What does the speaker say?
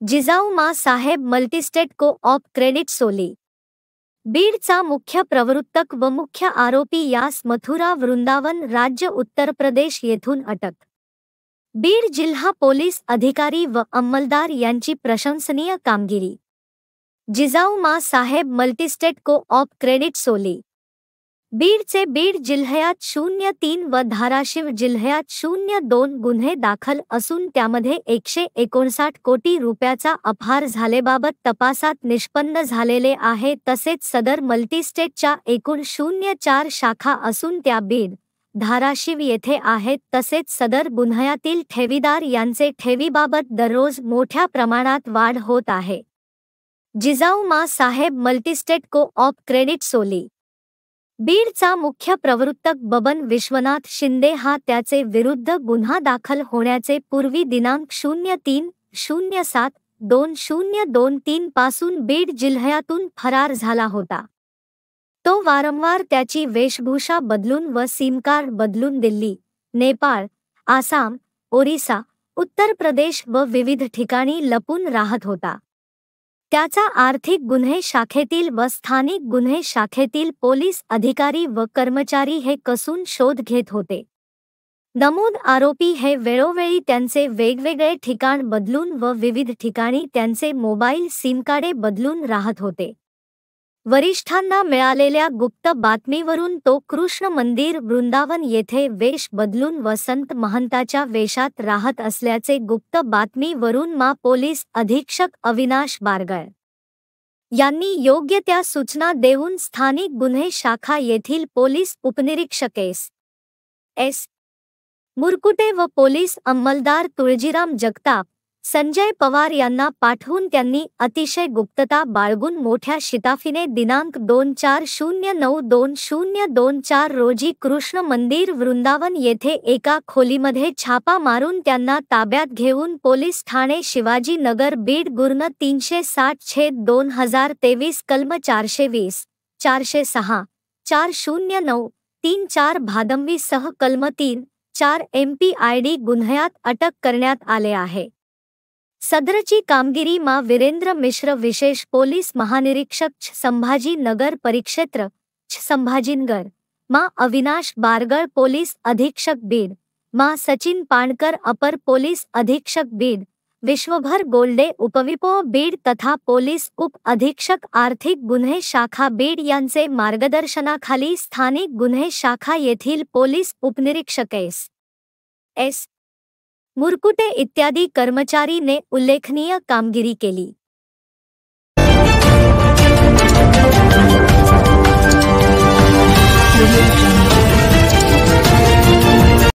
जिजाऊ मा साहेब multi-state co-op credit सोली। बीडचा मुख्य प्रवृत्तक व मुख्य आरोपी यास मथुरा वृंदावन राज्य उत्तर प्रदेश येथून अटक। बीड जिल्हा पोलीस अधिकारी व अंमलदार यांची प्रशंसनीय कामगिरी। जिजाऊ मा साहेब मल्टीस्टेट को-ऑप क्रेडिट सोली। बीडचे बीड जिल्ह्यात 03 व धाराशिव जिल्ह्यात 02 गुन्हे दाखल असून त्यामध्ये 159 कोटी रुपयाचा अपहार झाल्याबाबत तपासात निष्पन्न झालेले आहे। तसेच सदर मल्टीस्टेटच्या एकूण 04 शाखा असून त्या बीड, धाराशिव येथे आहेत। तसेच सदर गुन्ह्यातील ठेवीदार यांचे ठेवीबाबत दररोज मोठ्या प्रमाणात वाढ होत आहे। जिजाऊ मा साहेब मल्टीस्टेट को-ऑप क्रेडिट सोली। बीडचा मुख्य प्रवृत्तक बबन विश्वनाथ शिंदे हा त्याचे विरुद्ध गुन्हा दाखल होण्याचे पूर्वी दिनांक 03/07/2023 पासून बीड जिल्ह्यातून फरार झाला होता। तो वारंवार त्याची वेशभूषा बदलून व सिम कार्ड बदलून दिल्ली, नेपाळ, आसाम, ओरिसा, उत्तर प्रदेश व विविध ठिकाणी लपून राहत होता। त्याचा आर्थिक गुन्हे शाखेतील व स्थानिक गुन्हे शाखेतील पोलीस अधिकारी व कर्मचारी हे कसून शोध घेत होते। नमूद आरोपी हे वेळोवेळी त्यांचे वेगवेगळे ठिकाण बदलून व विविध ठिकाणी त्यांचे मोबाईल सिम कार्डे बदलून राहत होते। वरिष्ठांना मिळालेल्या गुप्त बातमीवरून तो कृष्ण मंदिर वृंदावन येथे वेश बदलून व संत महंताच्या वेशात राहत असल्याचे गुप्त बातमीवरून मा पोलीस अधीक्षक अविनाश बारगळ यांनी योग्य त्या सूचना देऊन स्थानिक गुन्हे शाखा येथील पोलीस उपनिरीक्षक एस. मुरकुटे व पोलीस अंमलदार तुळजीराम जगताप, संजय पवार यांना पाठवून त्यांनी अतिशय गुप्तता बाळगून मोठ्या शिताफीने दिनांक 2/4/09/2024 रोजी कृष्ण मंदिर वृंदावन येथे एका खोलीमध्ये छापा मारून त्यांना ताब्यात घेऊन पोलीस ठाणे शिवाजी नगर बीड गुर्न 360/2023 कलम 420, 406, 409-34 भादंवी सह कलम 3-4 MPID गुन्ह्यात अटक करण्यात आले आहे। सदरची कामगिरी मा वीरेंद्र मिश्र विशेष पोलीस महानिरीक्षक संभाजी नगर परिक्षेत्र संभाजीनगर, मा अविनाश बारगळ पोलीस अधीक्षक बीड, मा सचिन पाणकर अपर पोलीस अधीक्षक बीड, विश्वभर गोल्डे उपविपो बीड तथा पोलीस उप अधीक्षक आर्थिक गुन्हे शाखा बीड यांचे मार्गदर्शनाखाली स्थानिक गुन्हे शाखा येथील पोलीस उपनिरीक्षक एस. मुरकुटे इत्यादी कर्मचारी ने उल्लेखनीय कामगिरी केली।